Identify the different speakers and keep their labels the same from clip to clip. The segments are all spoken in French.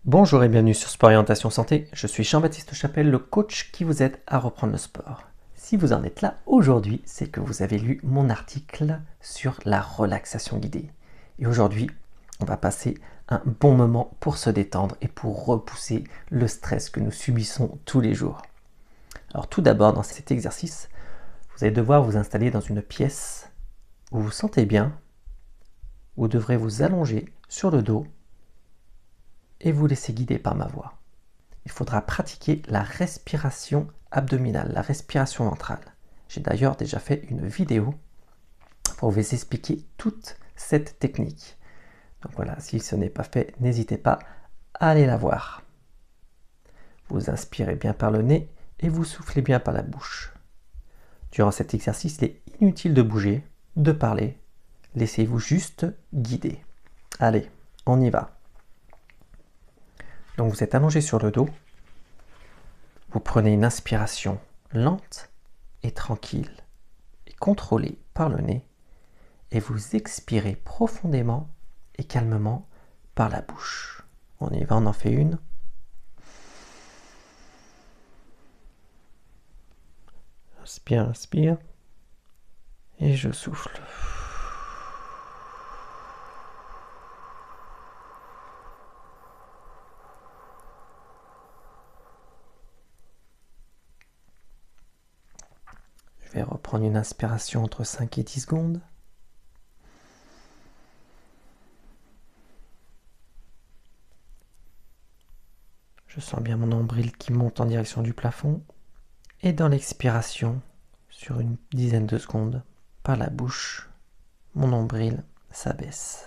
Speaker 1: Bonjour et bienvenue sur Sport Orientation Santé, je suis Jean-Baptiste Chapelle, le coach qui vous aide à reprendre le sport. Si vous en êtes là aujourd'hui, c'est que vous avez lu mon article sur la relaxation guidée. Et aujourd'hui, on va passer un bon moment pour se détendre et pour repousser le stress que nous subissons tous les jours. Alors tout d'abord, dans cet exercice, vous allez devoir vous installer dans une pièce où vous vous sentez bien. Vous devrez vous allonger sur le dos et vous laisser guider par ma voix. Il faudra pratiquer la respiration abdominale, la respiration ventrale. J'ai d'ailleurs déjà fait une vidéo pour vous expliquer toute cette technique. Donc voilà, si ce n'est pas fait, n'hésitez pas à aller la voir. Vous inspirez bien par le nez et vous soufflez bien par la bouche. Durant cet exercice, il est inutile de bouger, de parler. Laissez-vous juste guider. Allez, on y va. Donc vous êtes allongé sur le dos. Vous prenez une inspiration lente et tranquille et contrôlée par le nez et vous expirez profondément et calmement par la bouche. On y va, on en fait une. Inspire, inspire. Et je souffle. Je vais reprendre une inspiration entre 5 et 10 secondes. Je sens bien mon nombril qui monte en direction du plafond. Et dans l'expiration, sur une dizaine de secondes, par la bouche, mon nombril s'abaisse.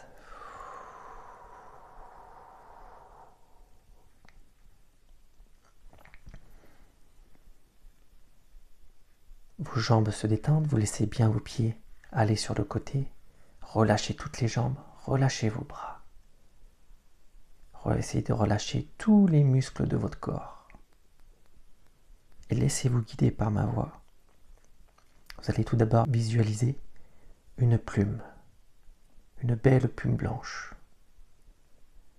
Speaker 1: Vos jambes se détendent, vous laissez bien vos pieds aller sur le côté. Relâchez toutes les jambes, relâchez vos bras. Essayez de relâcher tous les muscles de votre corps. Et laissez-vous guider par ma voix. Vous allez tout d'abord visualiser une plume, une belle plume blanche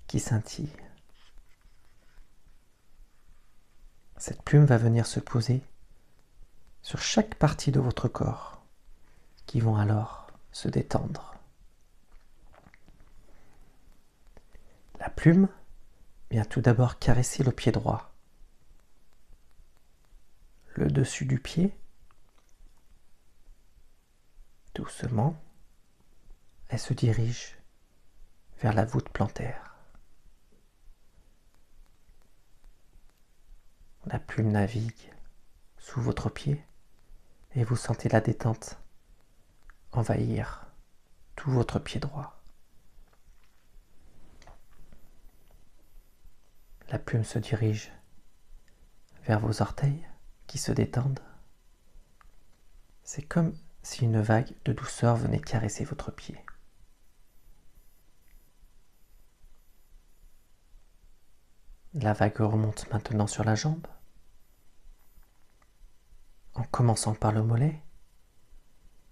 Speaker 1: qui scintille. Cette plume va venir se poser sur chaque partie de votre corps qui vont alors se détendre. La plume vient tout d'abord caresser le pied droit, le dessus du pied. Doucement, elle se dirige vers la voûte plantaire. La plume navigue sous votre pied et vous sentez la détente envahir tout votre pied droit. La plume se dirige vers vos orteils qui se détendent. C'est comme si une vague de douceur venait caresser votre pied. La vague remonte maintenant sur la jambe, en commençant par le mollet,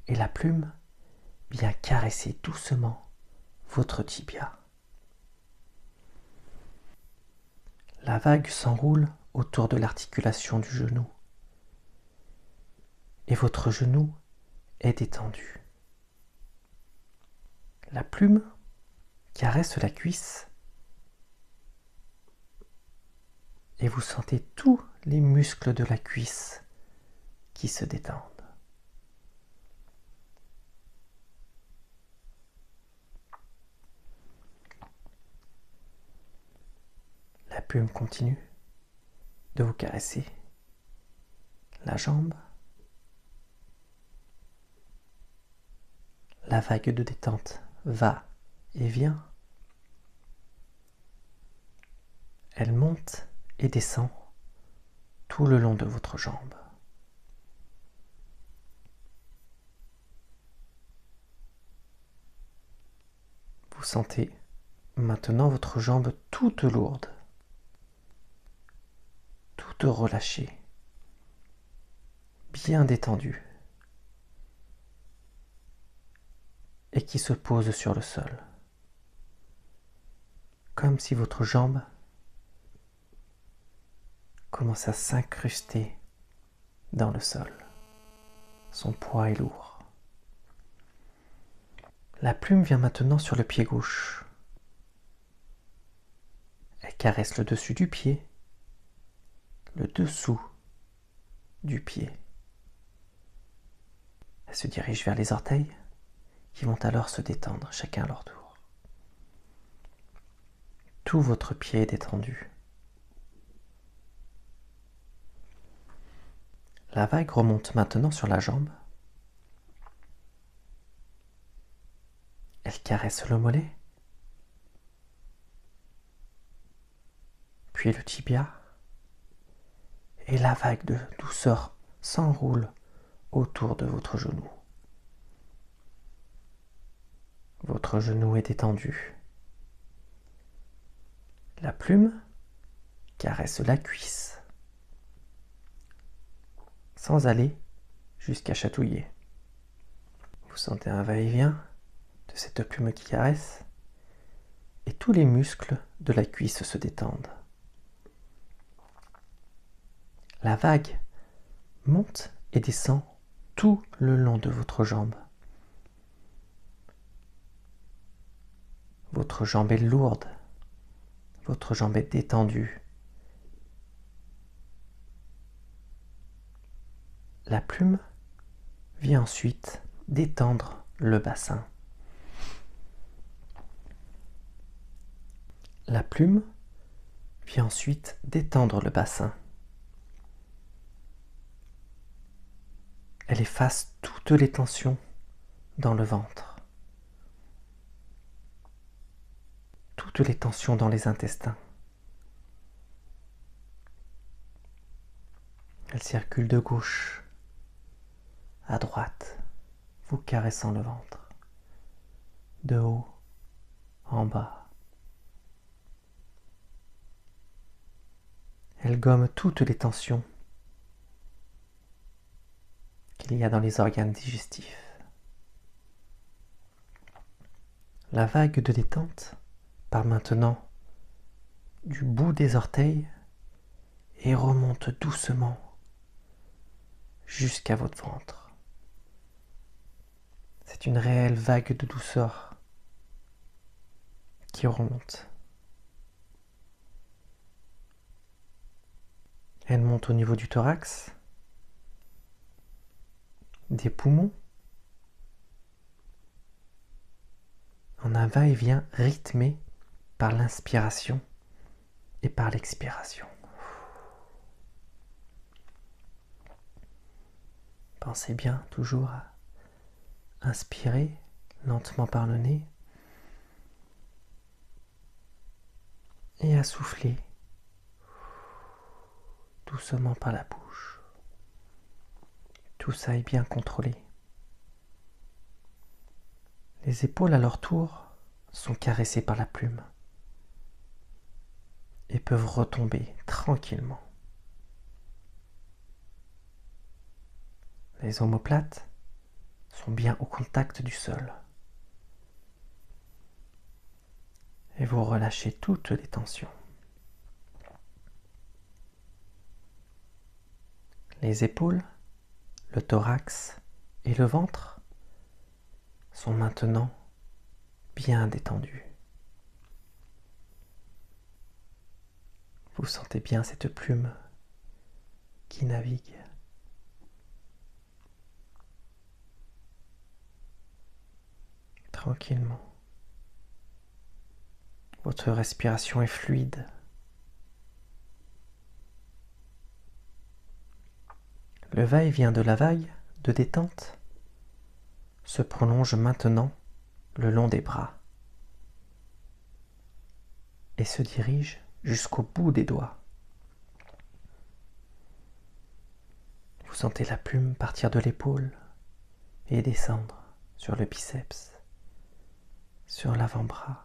Speaker 1: et la plume vient caresser doucement votre tibia. La vague s'enroule autour de l'articulation du genou, et votre genou est détendu. La plume caresse la cuisse, et vous sentez tous les muscles de la cuisse qui se détendent. La plume continue de vous caresser la jambe. La vague de détente va et vient. Elle monte et descend tout le long de votre jambe. Vous sentez maintenant votre jambe toute lourde, toute relâchée, bien détendue, et qui se pose sur le sol, comme si votre jambe commence à s'incruster dans le sol. Son poids est lourd. La plume vient maintenant sur le pied gauche. Elle caresse le dessus du pied, le dessous du pied. Elle se dirige vers les orteils qui vont alors se détendre chacun à leur tour. Tout votre pied est détendu. La vague remonte maintenant sur la jambe. Elle caresse le mollet, puis le tibia, et la vague de douceur s'enroule autour de votre genou. Votre genou est détendu. La plume caresse la cuisse, sans aller jusqu'à chatouiller. Vous sentez un va-et-vient de cette plume qui caresse, et tous les muscles de la cuisse se détendent. La vague monte et descend tout le long de votre jambe. Votre jambe est lourde, votre jambe est détendue. La plume vient ensuite détendre le bassin. La plume vient ensuite détendre le bassin. Elle efface toutes les tensions dans le ventre, toutes les tensions dans les intestins. Elle circule de gauche à droite, vous caressant le ventre, de haut en bas. Elle gomme toutes les tensions qu'il y a dans les organes digestifs. La vague de détente part maintenant du bout des orteils et remonte doucement jusqu'à votre ventre. C'est une réelle vague de douceur qui remonte. Elle monte au niveau du thorax, des poumons, en un va-et-vient rythmé par l'inspiration et par l'expiration. Pensez bien toujours à inspirer lentement par le nez et à souffler doucement par la bouche. Tout ça est bien contrôlé. Les épaules à leur tour sont caressées par la plume et peuvent retomber tranquillement. Les omoplates sont bien au contact du sol. Et vous relâchez toutes les tensions. Les épaules, le thorax et le ventre sont maintenant bien détendus. Vous sentez bien cette plume qui navigue. Tranquillement. Votre respiration est fluide. Le va-et-vient de la vague de détente se prolonge maintenant le long des bras et se dirige jusqu'au bout des doigts. Vous sentez la plume partir de l'épaule et descendre sur le biceps, sur l'avant-bras,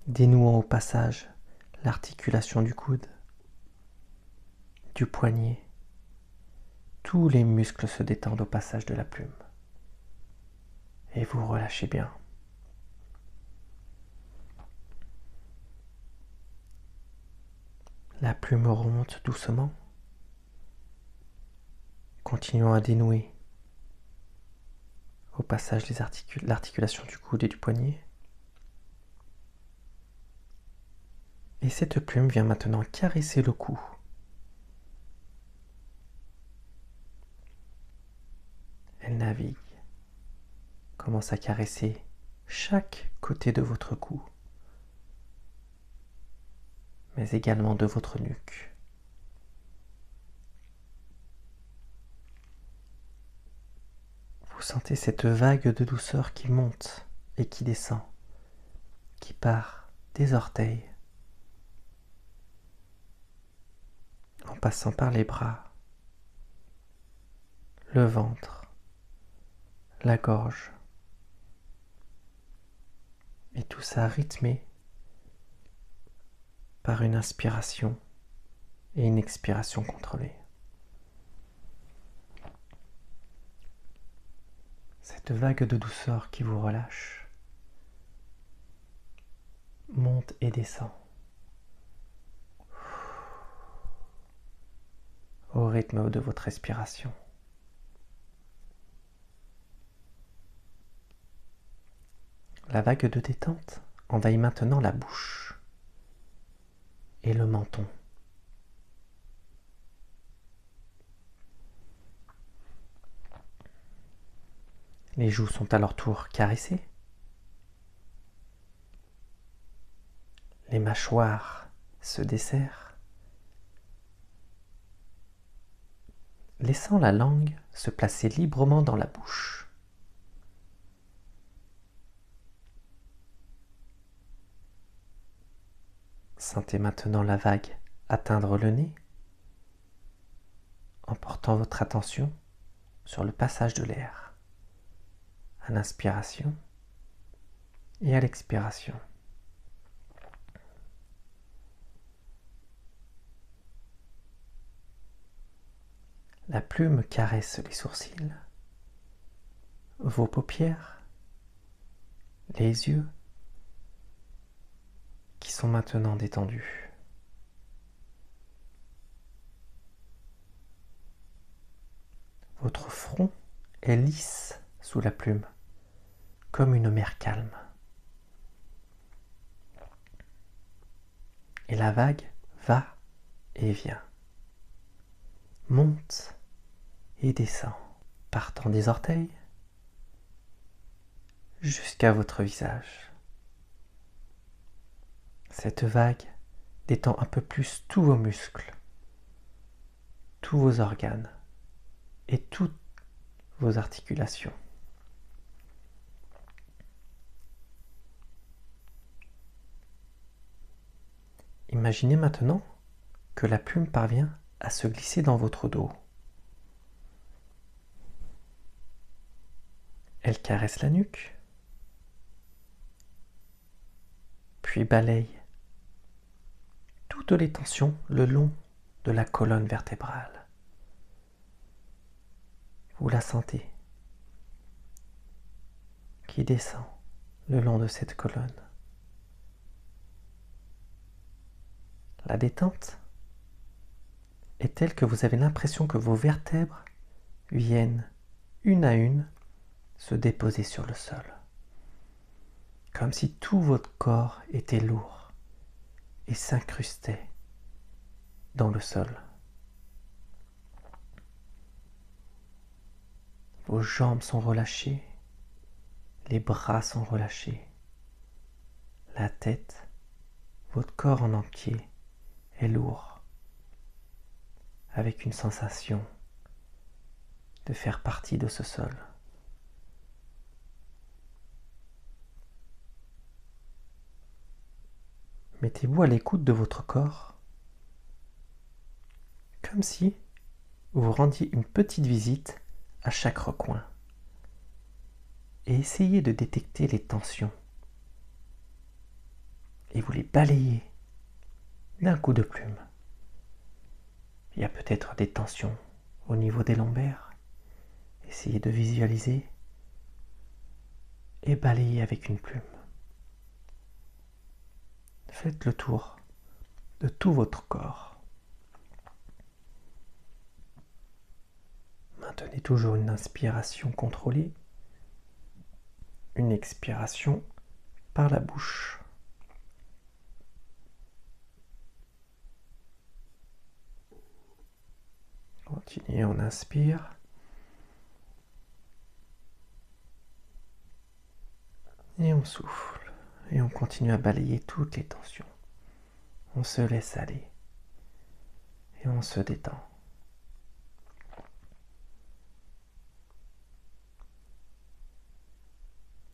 Speaker 1: dénouant au passage l'articulation du coude, du poignet. Tous les muscles se détendent au passage de la plume. Et vous relâchez bien. La plume remonte doucement, continuant à dénouer au passage l'articulation du coude et du poignet. Et cette plume vient maintenant caresser le cou. Elle navigue, commence à caresser chaque côté de votre cou, mais également de votre nuque. Vous sentez cette vague de douceur qui monte et qui descend, qui part des orteils, en passant par les bras, le ventre, la gorge, et tout ça rythmé par une inspiration et une expiration contrôlée. Cette vague de douceur qui vous relâche monte et descend au rythme de votre respiration. La vague de détente envahit maintenant la bouche et le menton. Les joues sont à leur tour caressées. Les mâchoires se desserrent, laissant la langue se placer librement dans la bouche. Sentez maintenant la vague atteindre le nez en portant votre attention sur le passage de l'air à l'inspiration et à l'expiration. La plume caresse les sourcils, vos paupières, les yeux qui sont maintenant détendus. Votre front est lisse sous la plume, comme une mer calme. Et la vague va et vient, monte et descend, partant des orteils jusqu'à votre visage. Cette vague détend un peu plus tous vos muscles, tous vos organes et toutes vos articulations. Imaginez maintenant que la plume parvient à se glisser dans votre dos. Elle caresse la nuque, puis balaye toutes les tensions le long de la colonne vertébrale. Vous la sentez qui descend le long de cette colonne. La détente est telle que vous avez l'impression que vos vertèbres viennent une à une se déposer sur le sol, comme si tout votre corps était lourd et s'incrustait dans le sol. Vos jambes sont relâchées, les bras sont relâchés, la tête, votre corps en entier est lourd, avec une sensation de faire partie de ce sol. Mettez-vous à l'écoute de votre corps, comme si vous rendiez une petite visite à chaque recoin, et essayez de détecter les tensions, et vous les balayez d'un coup de plume. Il y a peut-être des tensions au niveau des lombaires. Essayez de visualiser et balayer avec une plume. Faites le tour de tout votre corps. Maintenez toujours une inspiration contrôlée, une expiration par la bouche. Continuez, on inspire. Et on souffle. Et on continue à balayer toutes les tensions. On se laisse aller. Et on se détend.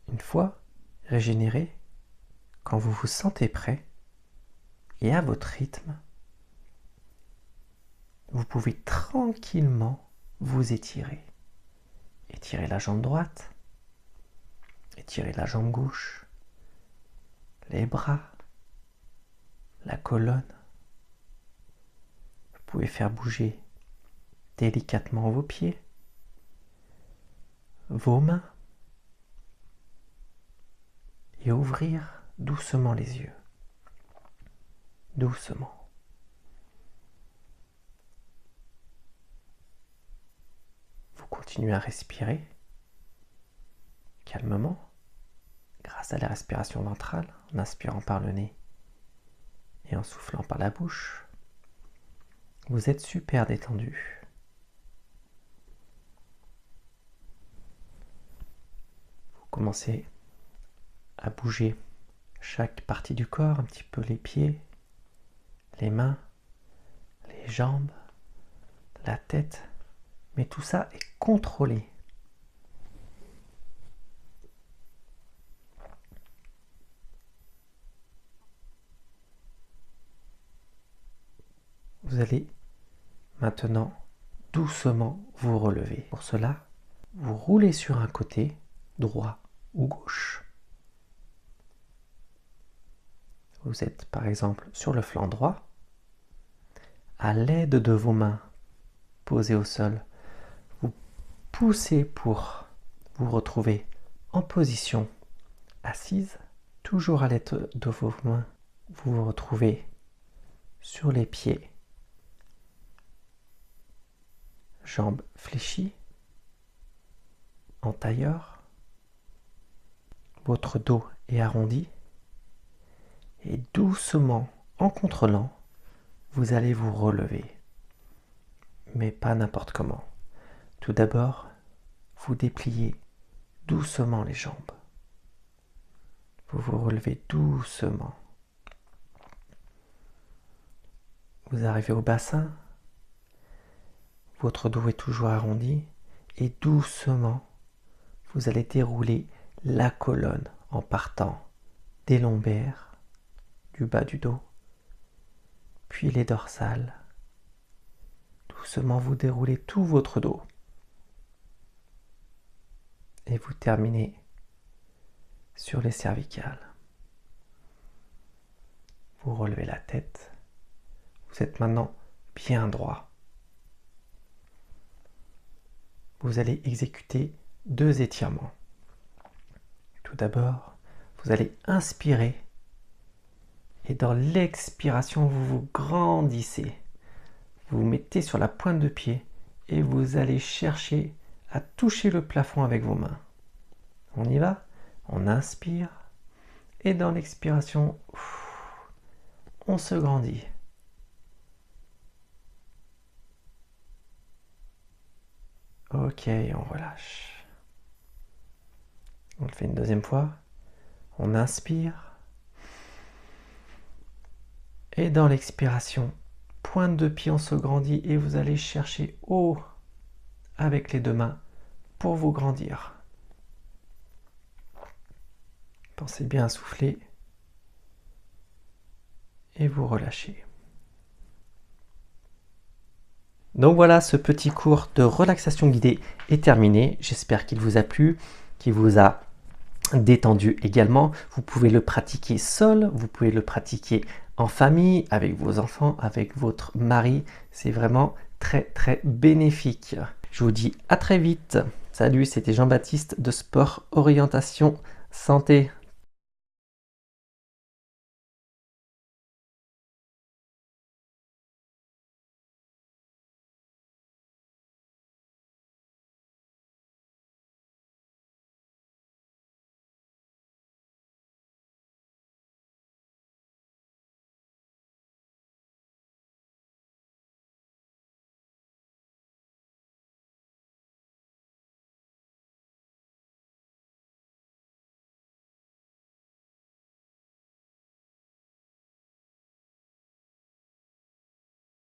Speaker 1: Une fois régénéré, quand vous vous sentez prêt, et à votre rythme, vous pouvez tranquillement vous étirer. Étirez la jambe droite, étirez la jambe gauche, les bras, la colonne. Vous pouvez faire bouger délicatement vos pieds, vos mains, et ouvrir doucement les yeux. Doucement. Vous continuez à respirer calmement grâce à la respiration ventrale, en inspirant par le nez et en soufflant par la bouche. Vous êtes super détendu. Vous commencez à bouger chaque partie du corps, un petit peu les pieds, les mains, les jambes, la tête, mais tout ça est contrôlé. Vous allez maintenant doucement vous relever. Pour cela, vous roulez sur un côté, droit ou gauche. Vous êtes par exemple sur le flanc droit. À l'aide de vos mains posées au sol, vous poussez pour vous retrouver en position assise. Toujours à l'aide de vos mains, vous vous retrouvez sur les pieds, jambes fléchies, en tailleur. Votre dos est arrondi. Et doucement, en contrôlant, vous allez vous relever. Mais pas n'importe comment. Tout d'abord, vous dépliez doucement les jambes. Vous vous relevez doucement. Vous arrivez au bassin. Votre dos est toujours arrondi. Et doucement, vous allez dérouler la colonne en partant des lombaires, du bas du dos, puis les dorsales. Doucement, vous déroulez tout votre dos. Et vous terminez sur les cervicales. Vous relevez la tête. Vous êtes maintenant bien droit. Vous allez exécuter 2 étirements. Tout d'abord, vous allez inspirer. Et dans l'expiration, vous vous grandissez. Vous vous mettez sur la pointe de pied et vous allez chercher à toucher le plafond avec vos mains. On y va? On inspire. Et dans l'expiration, on se grandit. Ok, on relâche. On le fait une deuxième fois. On inspire. Et dans l'expiration, pointe de pied, on se grandit et vous allez chercher haut avec les 2 mains pour vous grandir. Pensez bien à souffler et vous relâchez. Donc voilà, ce petit cours de relaxation guidée est terminé. J'espère qu'il vous a plu, qu'il vous a détendu également. Vous pouvez le pratiquer seul, vous pouvez le pratiquer en famille, avec vos enfants, avec votre mari. C'est vraiment très très bénéfique. Je vous dis à très vite. Salut, c'était Jean-Baptiste de Sport Orientation Santé.